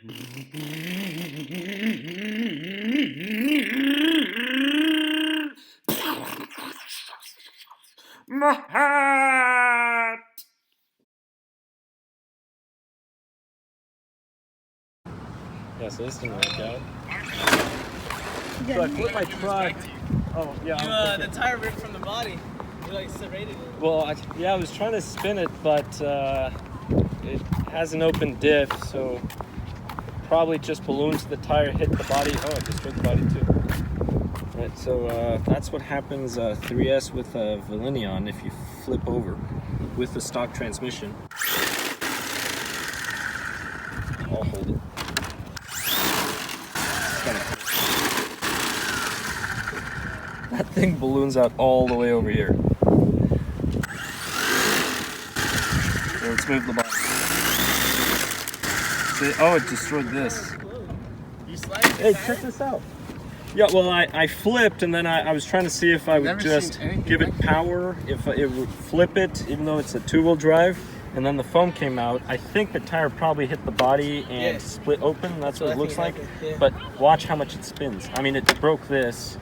My hat! Yeah, so this didn't work out. So I flipped my truck. Oh, yeah. The tire ripped from the body. You like serrated it. Well, I was trying to spin it, but it has an open diff, so probably just balloons the tire, hit the body. Oh, it destroyed the body too. Right, so that's what happens 3S with a Valinion if you flip over with the stock transmission. I'll hold it. That thing balloons out all the way over here. So let's move the body. See, oh, it destroyed this. You sliced it. Hey, check this out. Yeah, well, I flipped, and then I was trying to see if I would just give it power, if it would flip it, even though it's a two-wheel drive, and then the foam came out. I think the tire probably hit the body and split open. That's what it looks like. Yeah. But watch how much it spins. I mean, it broke this.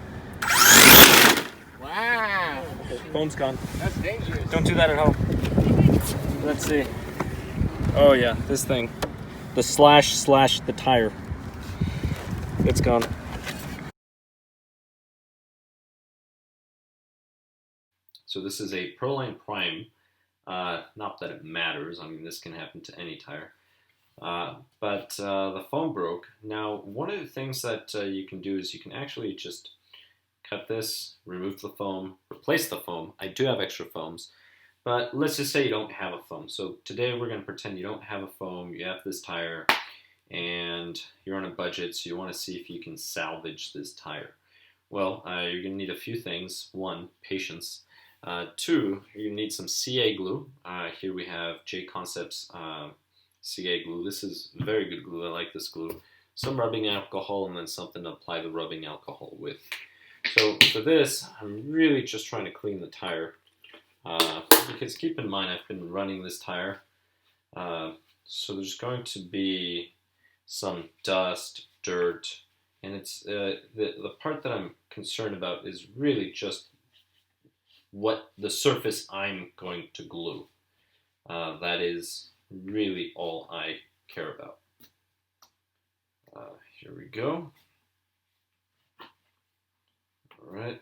Wow. Okay, foam's gone. That's dangerous. Don't do that at home. Let's see. Oh yeah, this thing. The slash the tire. It's gone. So this is a Proline Prime. Not that it matters. I mean, this can happen to any tire. But the foam broke. Now, one of the things that you can do is you can actually just cut this, remove the foam, replace the foam. I do have extra foams. But let's just say you don't have a foam. So today we're going to pretend you don't have a foam. You have this tire, and you're on a budget, so you want to see if you can salvage this tire. Well, you're going to need a few things. One, patience. Two, you're going to need some CA glue. Here we have JConcepts CA Glue. This is very good glue. I like this glue. Some rubbing alcohol, and then something to apply the rubbing alcohol with. So for this, I'm really just trying to clean the tire. Because keep in mind, I've been running this tire. So there's going to be some dust, dirt, and it's the part that I'm concerned about is really just what the surface I'm going to glue. That is really all I care about. Here we go. All right.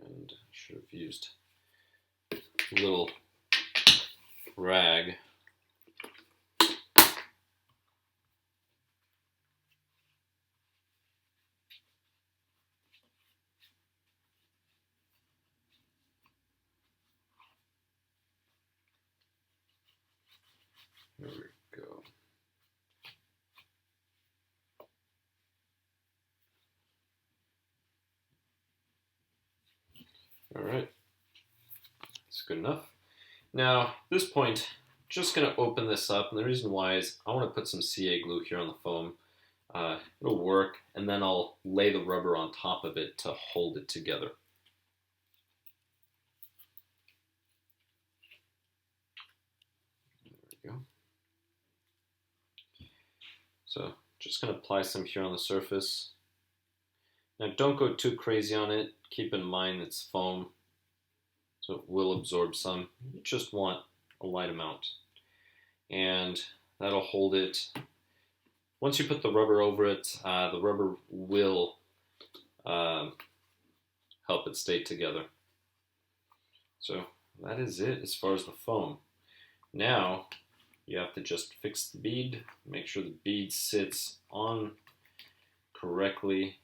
And I should have used a little rag. There we go. All right, that's good enough. Now, at this point, just going to open this up, and the reason why is I want to put some CA glue here on the foam. It'll work, and then I'll lay the rubber on top of it to hold it together. There we go. So, just going to apply some here on the surface. Now, don't go too crazy on it. Keep in mind it's foam, so it will absorb some. You just want a light amount. And that'll hold it. Once you put the rubber over it, the rubber will help it stay together. So that is it as far as the foam. Now, you have to just fix the bead, make sure the bead sits on correctly.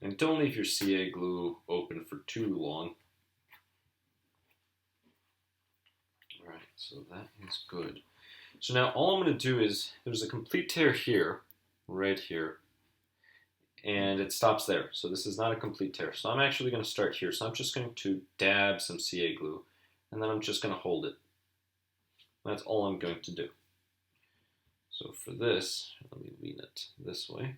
And don't leave your CA glue open for too long. Alright, so that is good. So now all I'm going to do is, there's a complete tear here, right here, and it stops there. So this is not a complete tear. So I'm actually going to start here. So I'm just going to dab some CA glue, and then I'm just going to hold it. That's all I'm going to do. So for this, let me lean it this way.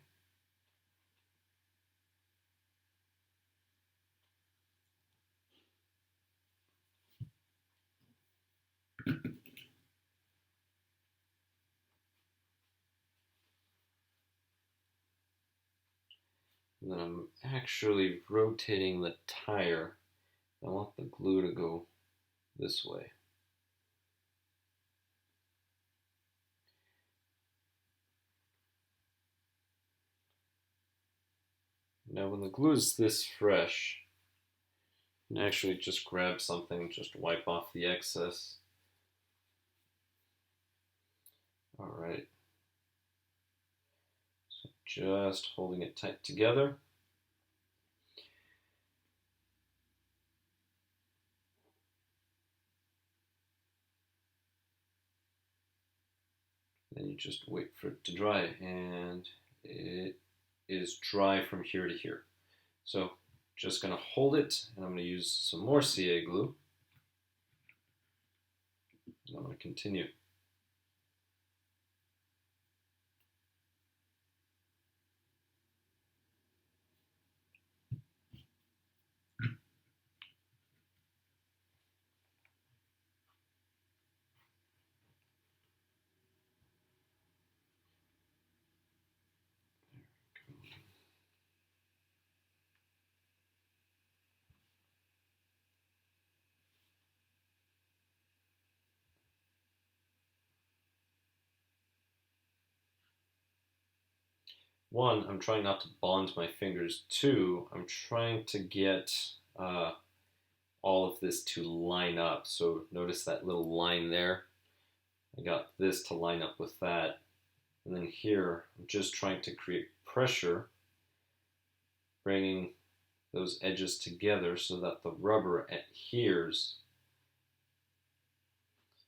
And then I'm actually rotating the tire. I want the glue to go this way. Now when the glue is this fresh, you can actually just grab something, just wipe off the excess. Alright. So just holding it tight together. Then you just wait for it to dry, and it is dry from here to here. So just going to hold it, and I'm going to use some more CA glue. And I'm going to continue. One, I'm trying not to bond my fingers. Two, I'm trying to get all of this to line up. So notice that little line there. I got this to line up with that. And then here, I'm just trying to create pressure, bringing those edges together so that the rubber adheres.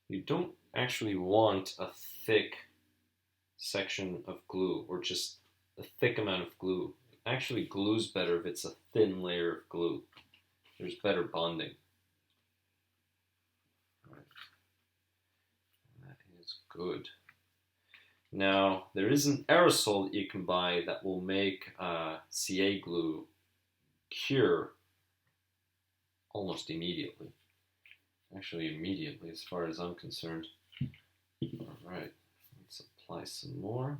You don't actually want a thick section of glue, or just a thick amount of glue. Actually, glue's better if it's a thin layer of glue. There's better bonding. All right. That is good. Now, there is an aerosol that you can buy that will make CA glue cure almost immediately. Actually, immediately as far as I'm concerned. All right, let's apply some more.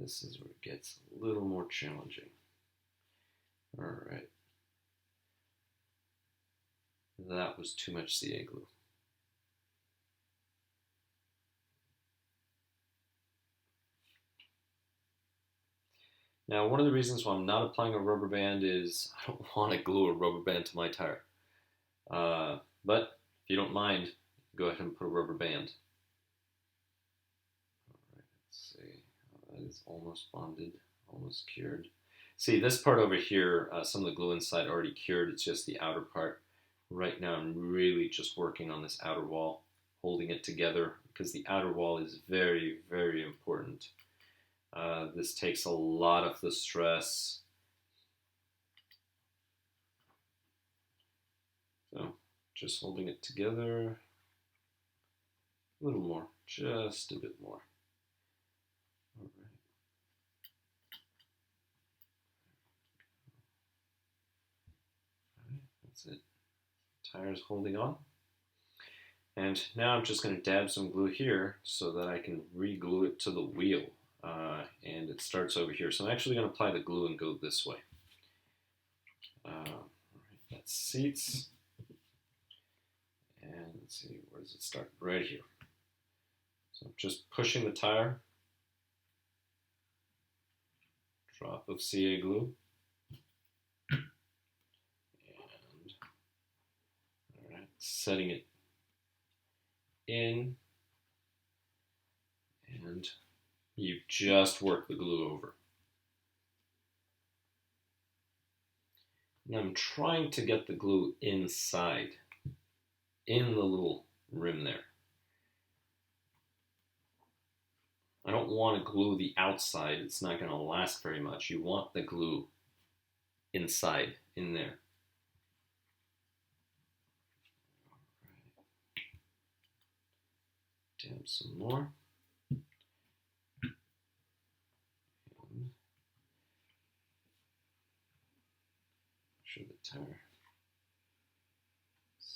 This is where it gets a little more challenging. All right. That was too much CA glue. Now, one of the reasons why I'm not applying a rubber band is I don't want to glue a rubber band to my tire. But if you don't mind, go ahead and put a rubber band. All right, let's see. That is almost bonded, almost cured. See, this part over here, some of the glue inside already cured. It's just the outer part. Right now, I'm really just working on this outer wall, holding it together, because the outer wall is very, very important. This takes a lot of the stress. So, just holding it together. A little more, just a bit more. All right. All right, that's it. Tire's holding on. And now I'm just going to dab some glue here so that I can re-glue it to the wheel. And it starts over here. So I'm actually going to apply the glue and go this way. All right, that seats. And let's see, where does it start? Right here. So I'm just pushing the tire. Drop of CA glue. And all right, setting it in. And you just work the glue over. And I'm trying to get the glue inside, in the little rim there. I don't want to glue the outside. It's not going to last very much. You want the glue inside, in there. Dab some more. Sure the tire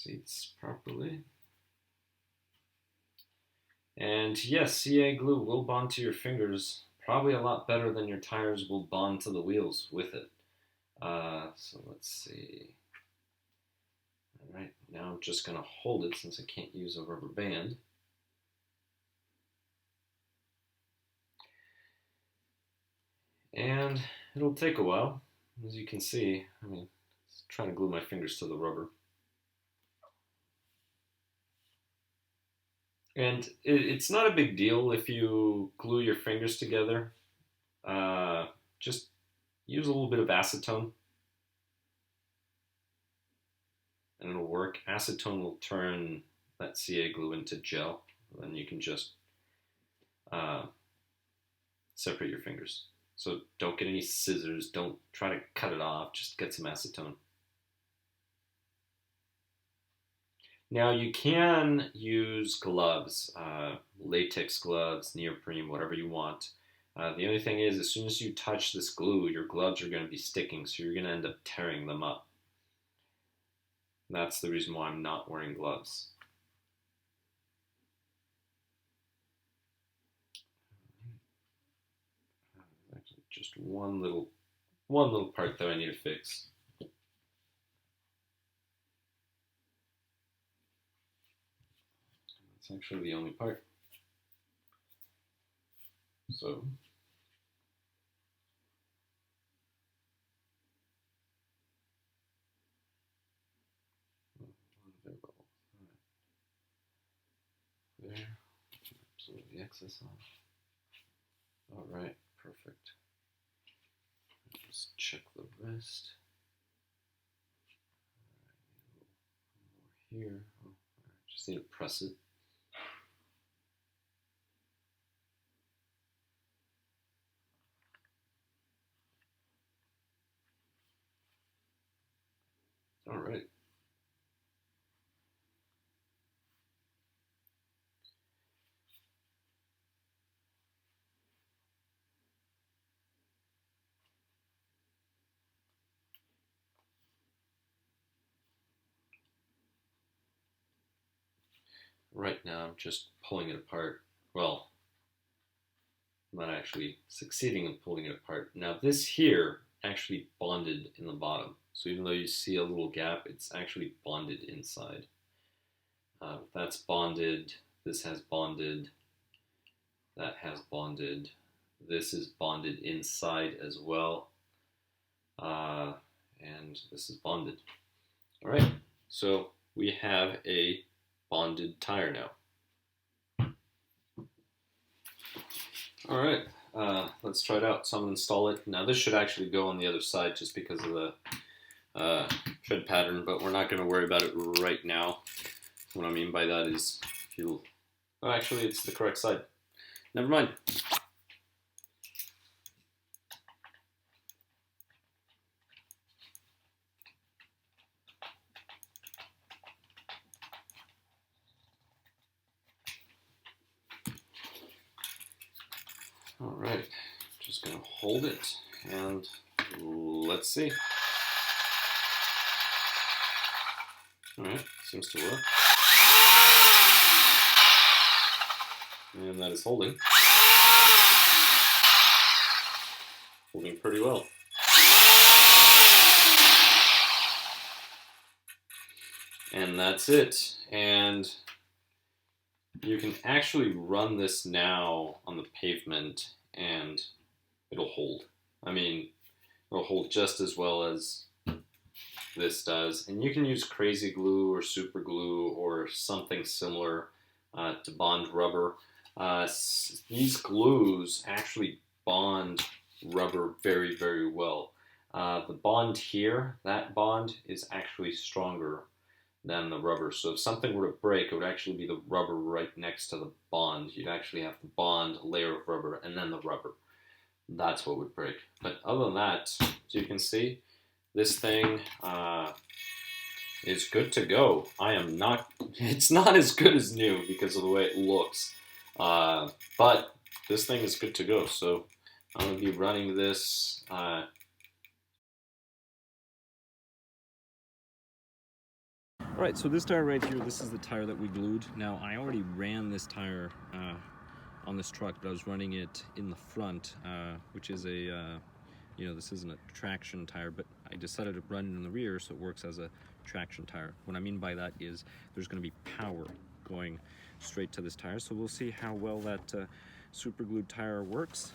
seats properly. And yes, CA glue will bond to your fingers probably a lot better than your tires will bond to the wheels with it. So let's see. All right, now I'm just going to hold it since I can't use a rubber band. And it'll take a while, as you can see. I mean, it's trying to glue my fingers to the rubber. And it's not a big deal if you glue your fingers together. Just use a little bit of acetone and it'll work. Acetone will turn that CA glue into gel. Then you can just separate your fingers. So don't get any scissors, don't try to cut it off, just get some acetone. Now you can use gloves, latex gloves, neoprene, whatever you want. The only thing is, as soon as you touch this glue, your gloves are going to be sticking, so you're going to end up tearing them up. That's the reason why I'm not wearing gloves. Actually, just one little part that I need to fix. It's actually the only part. So there, absolute the excess off. All right, perfect. Just check the rest. All right, more here. Oh, just need to press it. All right. Right now I'm just pulling it apart. Well, I'm not actually succeeding in pulling it apart. Now this here actually bonded in the bottom. So even though you see a little gap, it's actually bonded inside. That's bonded, this has bonded, that has bonded, this is bonded inside as well, and this is bonded. All right, so we have a bonded tire now. All right, let's try it out. So I'm going to install it. Now this should actually go on the other side just because of the tread pattern, but we're not going to worry about it right now. What I mean by that is, if you, oh, actually it's the correct side. Never mind. All right, just gonna hold it and let's see. All right, seems to work. And that is holding. Holding pretty well. And that's it. And you can actually run this now on the pavement and it'll hold. I mean, it'll hold just as well as this does. And you can use crazy glue or super glue or something similar to bond rubber. These glues actually bond rubber very, very well. The bond here, that bond is actually stronger than the rubber. So if something were to break, it would actually be the rubber right next to the bond. You'd actually have the bond, layer of rubber, and then the rubber. That's what would break. But other than that, as you can see, this thing is good to go. It's not as good as new because of the way it looks. But this thing is good to go. So I'm going to be running this Alright, so this tire right here, this is the tire that we glued. Now, I already ran this tire on this truck, but I was running it in the front, which is a, you know, this isn't a traction tire, but I decided to run it in the rear so it works as a traction tire. What I mean by that is there's going to be power going straight to this tire, so we'll see how well that super glued tire works.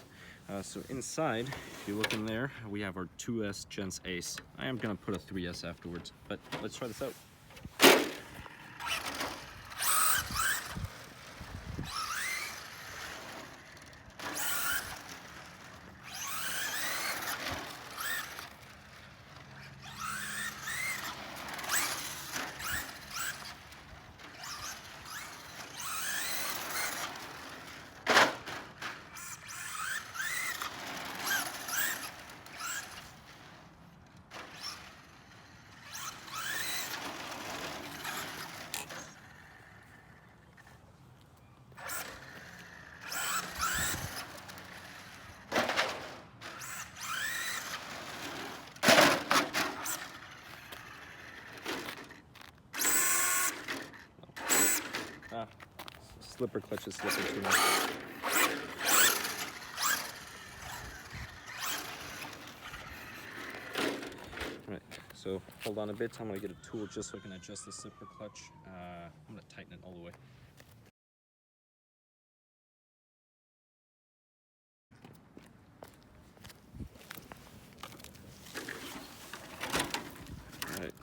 So inside, if you look in there, we have our 2S Gents Ace. I am going to put a 3S afterwards, but let's try this out. Slipper clutch is slipping too much. Alright, so hold on a bit. I'm going to get a tool just so I can adjust the slipper clutch. I'm going to tighten it all the way. Alright.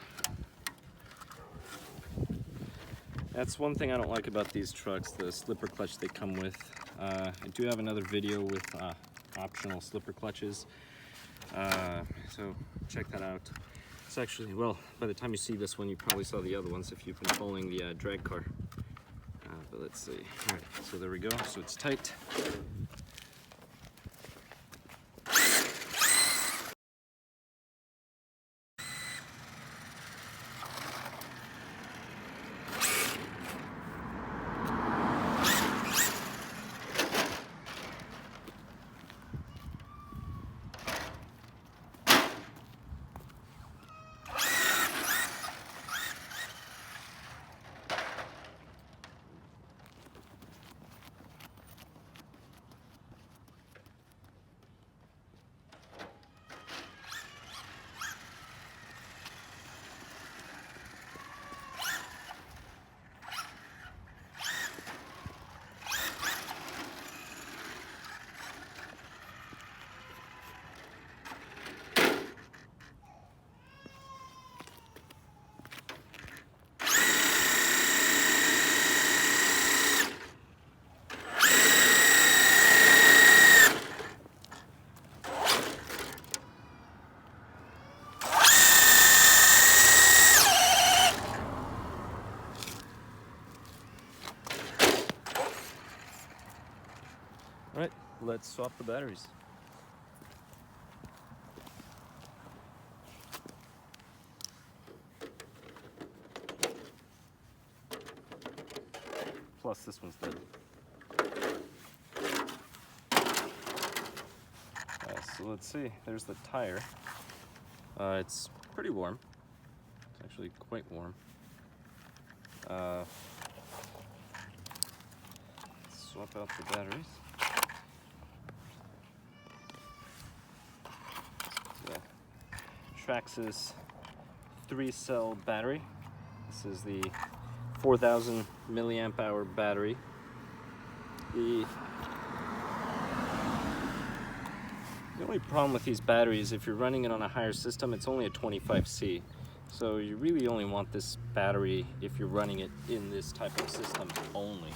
That's one thing I don't like about these trucks, the slipper clutch they come with. I do have another video with optional slipper clutches, so check that out. It's actually, well, by the time you see this one, you probably saw the other ones if you've been following the drag car. But let's see. All right, so there we go. So it's tight. All right, let's swap the batteries. Plus this one's dead. So let's see, there's the tire. It's pretty warm. It's actually quite warm. Swap out the batteries. Traxxas 3-cell battery. This is the 4,000 milliamp hour battery. The only problem with these batteries, if you're running it on a higher system, it's only a 25C. So you really only want this battery if you're running it in this type of system only.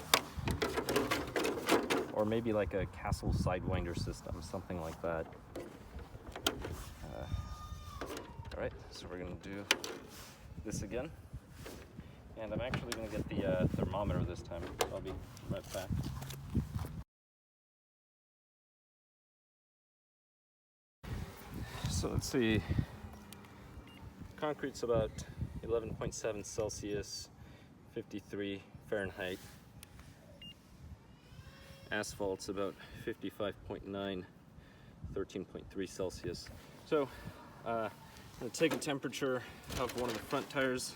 Or maybe like a Castle Sidewinder system, something like that. Alright, so we're going to do this again. And I'm actually going to get the thermometer this time. I'll be right back. So let's see. Concrete's about 11.7 Celsius, 53 Fahrenheit. Asphalt's about 55.9, 13.3 Celsius. So, I'm going to take a temperature of one of the front tires.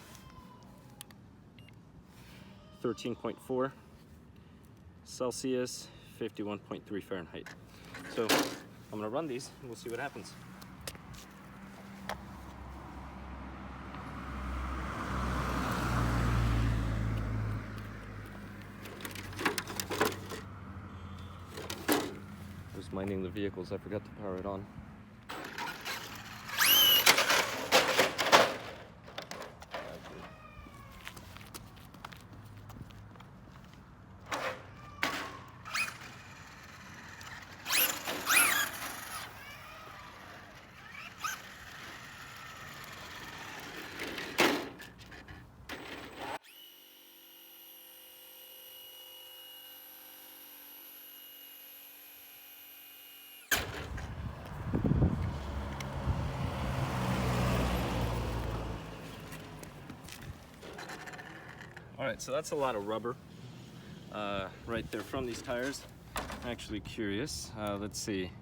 113.4 Celsius, 51.3 Fahrenheit. So I'm gonna run these and we'll see what happens. I was minding the vehicles, I forgot to power it on. All right, so that's a lot of rubber right there from these tires. I'm actually curious. Let's see.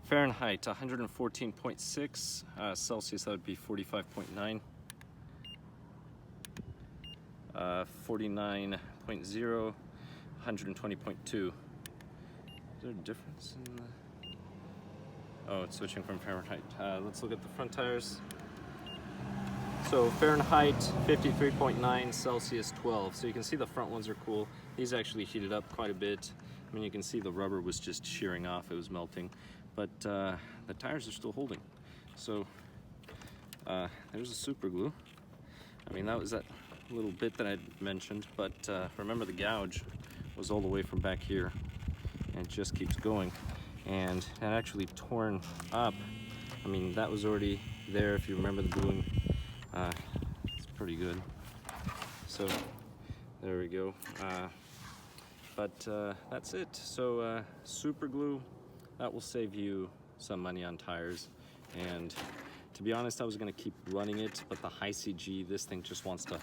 Fahrenheit, 114.6. Celsius, that would be 45.9. 49.0. 120.2. Is there a difference in the... Oh, it's switching from Fahrenheit. Let's look at the front tires. So Fahrenheit 53.9, Celsius 12. So you can see the front ones are cool. These actually heated up quite a bit. I mean, you can see the rubber was just shearing off, it was melting. But the tires are still holding. So there's a super glue. I mean, that was that little bit that I mentioned, but remember the gouge was all the way from back here and it just keeps going. And it actually torn up. I mean, that was already there if you remember the gluing. It's pretty good. So there we go. But that's it. So super glue, that will save you some money on tires. And to be honest, I was going to keep running it, but the high CG, this thing just wants to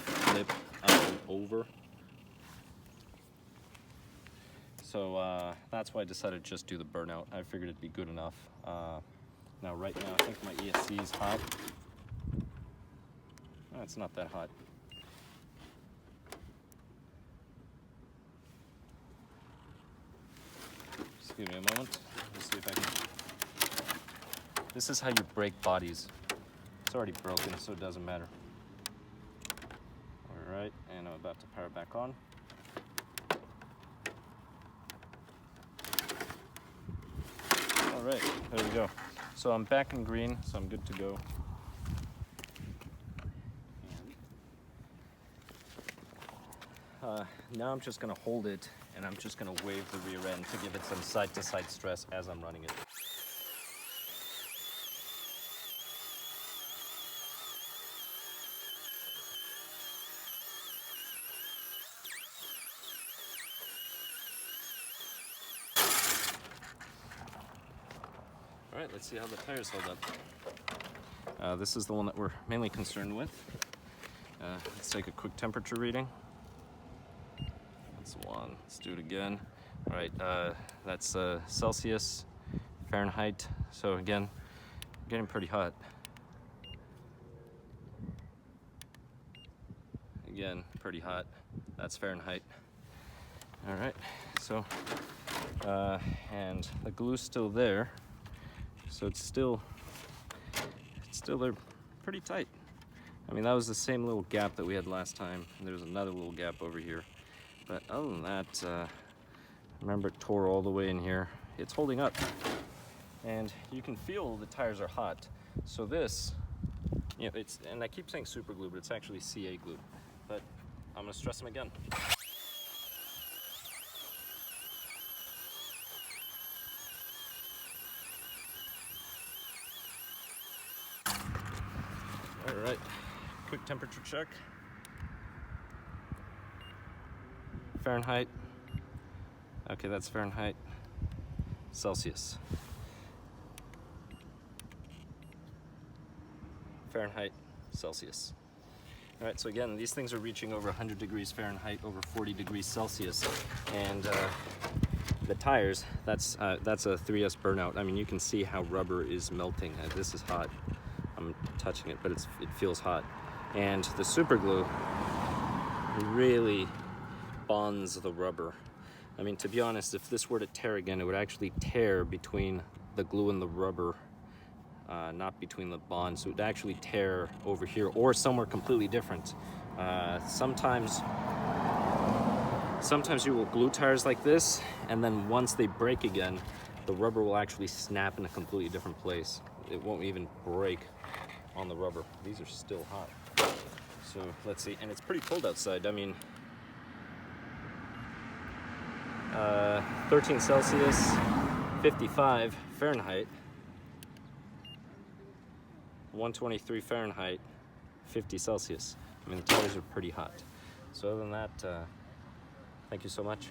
flip up and over. So that's why I decided to just do the burnout. I figured it'd be good enough. Now right now I think my ESC is hot. Oh, it's not that hot. Excuse me a moment. Let's see if I can... This is how you break bodies. It's already broken, so it doesn't matter. All right, and I'm about to power it back on. All right, there we go. So I'm back in green, so I'm good to go. Now I'm just gonna hold it and I'm just gonna wave the rear end to give it some side-to-side stress as I'm running it. All right, let's see how the tires hold up. This is the one that we're mainly concerned with. Let's take a quick temperature reading. That's one. Let's do it again. All right, that's Celsius, Fahrenheit. So again, getting pretty hot. Again, pretty hot. That's Fahrenheit. All right, so, and the glue's still there. So it's still there pretty tight. I mean, that was the same little gap that we had last time. And there's another little gap over here. But other than that, remember it tore all the way in here. It's holding up. And you can feel the tires are hot. So this, you know, it's, and I keep saying super glue, but it's actually CA glue. But I'm gonna stress them again. All right, quick temperature check. Fahrenheit. Okay, that's Fahrenheit. Celsius. Fahrenheit, Celsius. All right, so again, these things are reaching over 100 degrees Fahrenheit, over 40 degrees Celsius. And the tires, that's a 3S burnout. I mean, you can see how rubber is melting. This is hot. I'm touching it, but it feels hot. And the super glue, really bonds the rubber. I mean, to be honest, if this were to tear again, it would actually tear between the glue and the rubber, not between the bonds. So it would actually tear over here or somewhere completely different. Sometimes you will glue tires like this, and then once they break again, the rubber will actually snap in a completely different place. It won't even break on the rubber. These are still hot. So let's see, and it's pretty cold outside. I mean, 13 Celsius, 55 Fahrenheit, 123 Fahrenheit, 50 Celsius. I mean, the tires are pretty hot. So other than that, thank you so much.